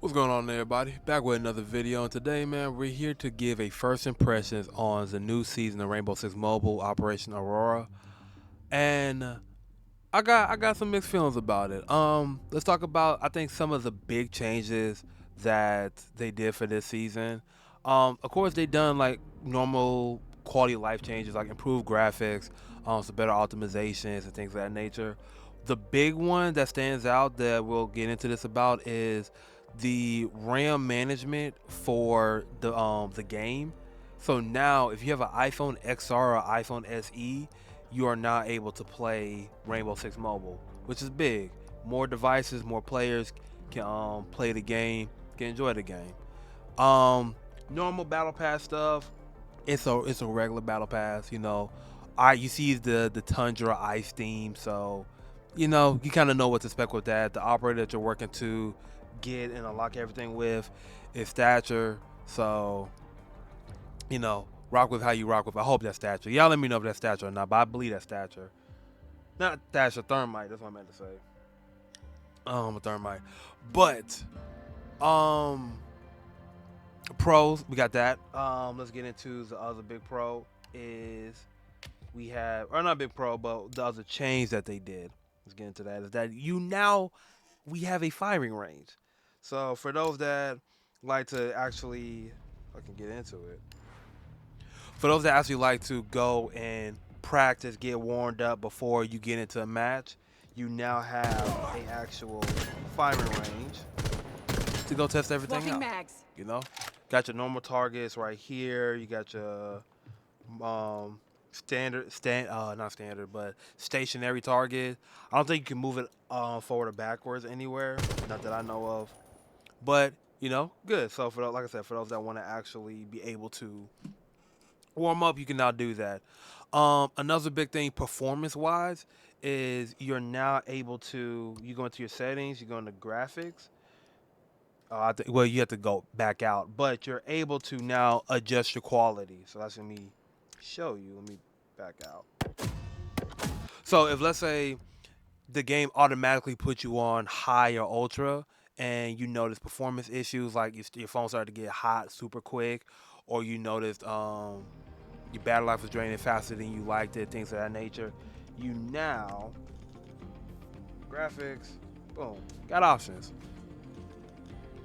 What's going on, everybody? Back with another video, and today, man, we're here to give a first impressions on the new season of Rainbow Six Mobile, Operation Aurora, and I got some mixed feelings about it. Let's talk about I think some of the big changes that they did for this season. Of course, they done like normal quality of life changes, like improved graphics, some better optimizations and things of that nature. The big one that stands out that we'll get into this about is the RAM management for the game. So now, if you have an iPhone XR or iPhone SE, you are now able to play Rainbow Six Mobile, which is big. More devices, more players can play the game, can enjoy the game. Um, Normal battle pass stuff. It's a regular battle pass. You see the Tundra Ice theme, so you kind of know what to expect with that. The operator that you're working to get and unlock everything with is Thatcher, so rock with how you rock with. I hope that's Thatcher. Y'all let me know if that's Thatcher or not, but I believe that's Thatcher. Not Thatcher, Thermite. That's what I meant to say. A Thermite. But um pros, we got that. Let's get into the other big pro is we have or not big pro, but the other change that they did. Let's get into that. Is that we have a firing range. So for those that like to actually I can get into it. For those that actually like to go and practice, get warmed up before you get into a match, you now have a actual firing range to go test everything Swapping out. mags. You know, got your normal targets right here. You got your not standard, but stationary target. I don't think you can move it forward or backwards anywhere, not that I know of. But good. So like I said, for those that want to actually be able to warm up, you can now do that. Another big thing, performance wise, is you're now able to you go into your settings, you go into graphics. Well, you have to go back out, but you're able to now adjust your quality. So that's let me show you. Let me back out. So if let's say the game automatically puts you on high or ultra, and you notice performance issues like your phone started to get hot super quick, or you noticed your battle life was draining faster than you liked it, things of that nature. You now graphics, boom, got options.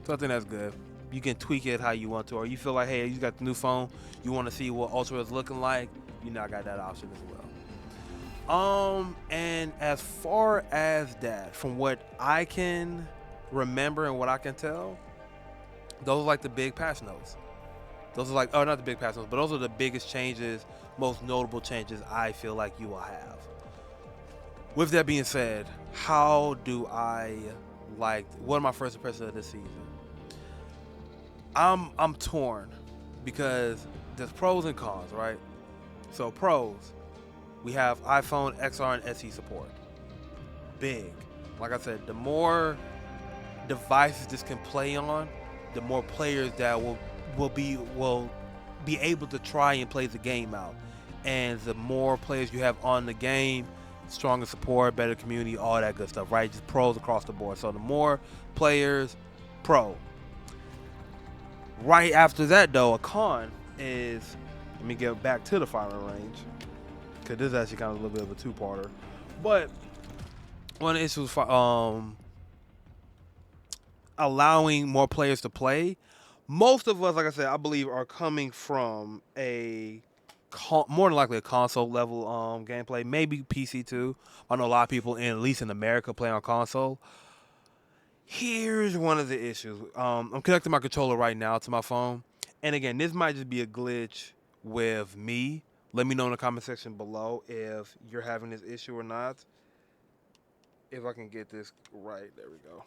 So I think that's good. You can tweak it how you want to, or you feel like, hey, you got the new phone, you want to see what Ultra is looking like, you now got that option as well. And as far as that, from what I can remember and what I can tell, those are like the big patch notes. Those are like, oh, not the big patch notes, but those are the biggest changes, most notable changes I feel like you will have. With that being said, how do I like? What are my first impressions of this season? I'm torn because there's pros and cons, right? So pros, we have iPhone XR and SE support. Big. Like I said, the more devices this can play on, the more players that will be able to try and play the game out. And the more players you have on the game, stronger support, better community, all that good stuff, right? Just pros across the board. So the more players, pro. Right after that, though, a con is let me get back to the firing range because this is actually kind of a little bit of a two-parter. But one of the issues for allowing more players to play. Most of us, like I said, I believe are coming from more than likely a console level gameplay, maybe PC too. I know a lot of people, at least in America, play on console. Here's one of the issues. I'm connecting my controller right now to my phone, and again, this might just be a glitch with me. Let me know in the comment section below if you're having this issue or not. If I can get this right, there we go.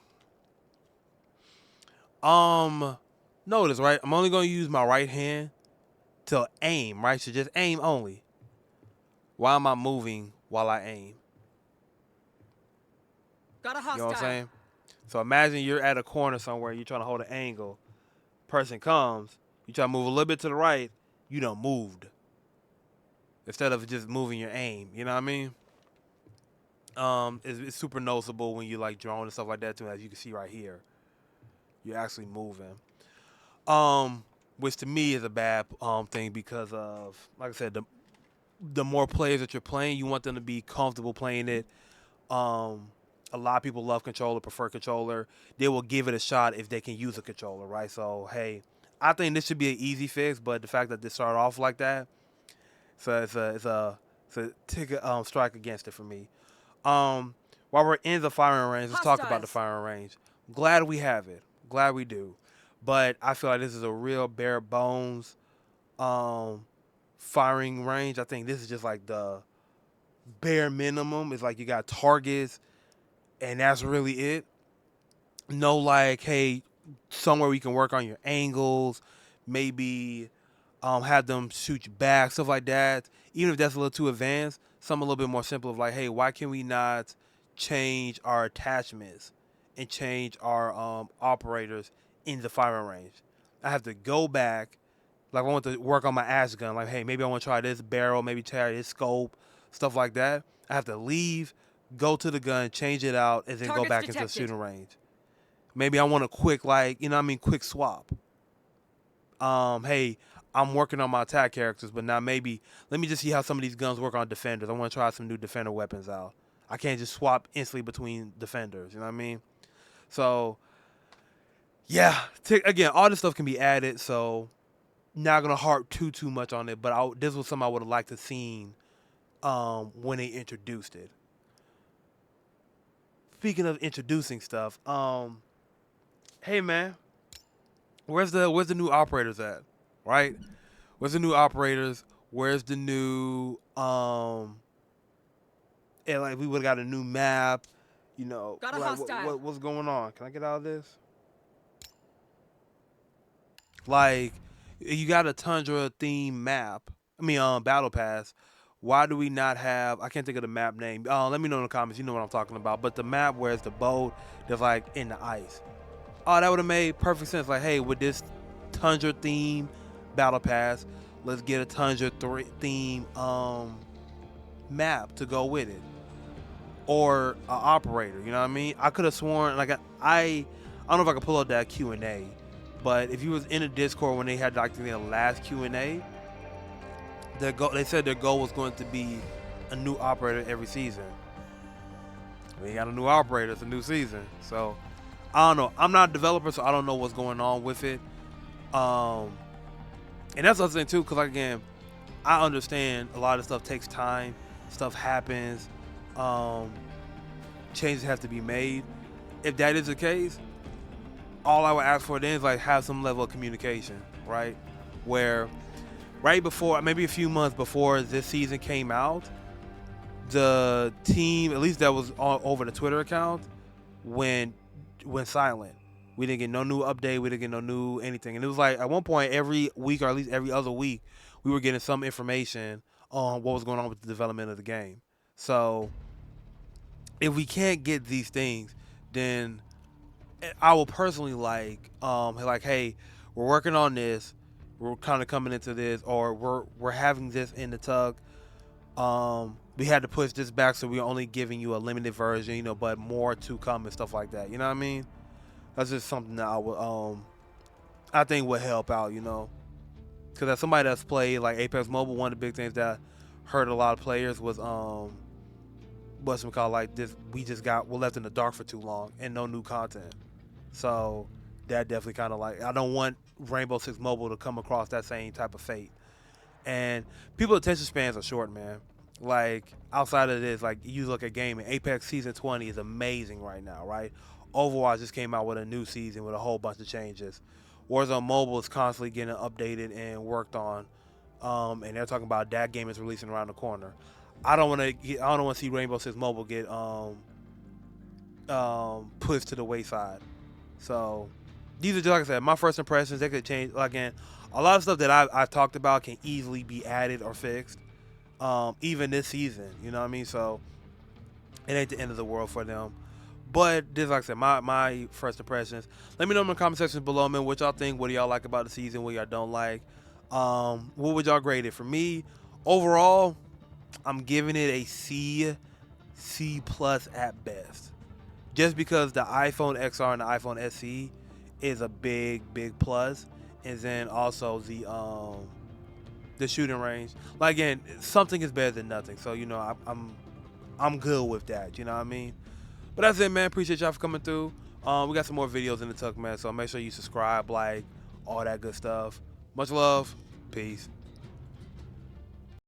Notice, right? I'm only gonna use my right hand to aim, right? So just aim only. Why am I moving while I aim? Got a You know what I'm hostile. saying? So imagine you're at a corner somewhere, you're trying to hold an angle. Person comes, you try to move a little bit to the right, you done moved. Instead of just moving your aim. You know what I mean? It's super noticeable when you like drone and stuff like that too, as you can see right here. You're actually moving. Um, which to me is a bad thing because of, like I said, the more players that you're playing, you want them to be comfortable playing it. Um, a lot of people love controller, prefer controller. They will give it a shot if they can use a controller, right? So hey, I think this should be an easy fix, but the fact that they started off like that, so it's a ticket strike against it for me. Um, while we're in the firing range, let's talk about the firing range. Glad we have it. Glad we do. But I feel like this is a real bare bones um, firing range. I think this is just like the bare minimum. It's like you got targets, and that's really it. No, like, hey, somewhere we can work on your angles, maybe have them shoot you back, stuff like that. Even if that's a little too advanced, something a little bit more simple of like, hey, why can we not change our attachments and change our operators in the firing range? I have to go back, like I want to work on my ash gun, like, hey, maybe I want to try this barrel, maybe try this scope, stuff like that. I have to leave, go to the gun, change it out, and then go back into the shooting range. Maybe I want a quick, like, quick swap. Hey, I'm working on my attack characters, but now maybe let me just see how some of these guns work on defenders. I want to try some new defender weapons out. I can't just swap instantly between defenders. You know what I mean? So yeah, again, all this stuff can be added. So not gonna harp too much on it, but this was something I would have liked to seen when they introduced it. Speaking of introducing stuff, hey man, where's the new operators at? Right? Where's the new operators? Where's the new and like we would have got a new map, Got a like hostile. what's going on? Can I get out of this? Like you got a Tundra theme map. I mean battle pass. Why do we not have I can't think of the map name. Let me know in the comments, you know what I'm talking about. But the map where it's the boat that's like in the ice. Oh, that would have made perfect sense. Like, hey, with this Tundra theme battle pass, let's get a Tundra theme map to go with it, or an operator. You know what I mean? I could have sworn like I don't know if I could pull up that Q&A, but if you was in a Discord when they had like the last Q&A, they said their goal was going to be a new operator every season. We got a new operator. It's a new season, so I don't know. I'm not a developer, so I don't know what's going on with it. And that's the other thing too, because like, again, I understand a lot of stuff takes time, stuff happens, changes have to be made. If that is the case, all I would ask for then is like have some level of communication, right? Where right before, maybe a few months before this season came out, the team, at least that was over the Twitter account, went silent. We didn't get no new update. We didn't get no new anything. And it was like at one point every week or at least every other week, we were getting some information on what was going on with the development of the game. So if we can't get these things, then I will personally like, hey, we're working on this. We're kind of coming into this, or we're having this in the tug. We had to push this back, so we're only giving you a limited version, but more to come and stuff like that. You know what I mean? That's just something that I think would help out, because as somebody that's played like Apex Mobile, one of the big things that hurt a lot of players was what's it called, like this, we're left in the dark for too long and no new content. So that definitely kind of like, I don't want Rainbow Six Mobile to come across that same type of fate. And people's attention spans are short, man. Like outside of this, like you look at gaming, Apex Season 20 is amazing right now, right? Overwatch just came out with a new season with a whole bunch of changes. Warzone Mobile is constantly getting updated and worked on, and they're talking about that game is releasing around the corner. I don't want to see Rainbow Six Mobile get pushed to the wayside. So these are just, like I said, my first impressions. They could change. Again, a lot of stuff that I've talked about can easily be added or fixed, even this season. You know what I mean? So it ain't the end of the world for them. But this, like I said, my first impressions. Let me know in the comment sections below, man, what y'all think. What do y'all like about the season? What y'all don't like? What would y'all grade it? For me, overall, I'm giving it a C plus at best. Just because the iPhone XR and the iPhone SE is a big plus, and then also the shooting range. Like again, something is better than nothing. So you know, I'm good with that. You know what I mean? But that's it, man. Appreciate y'all for coming through. We got some more videos in the tuck, man. So make sure you subscribe, like, all that good stuff. Much love. Peace.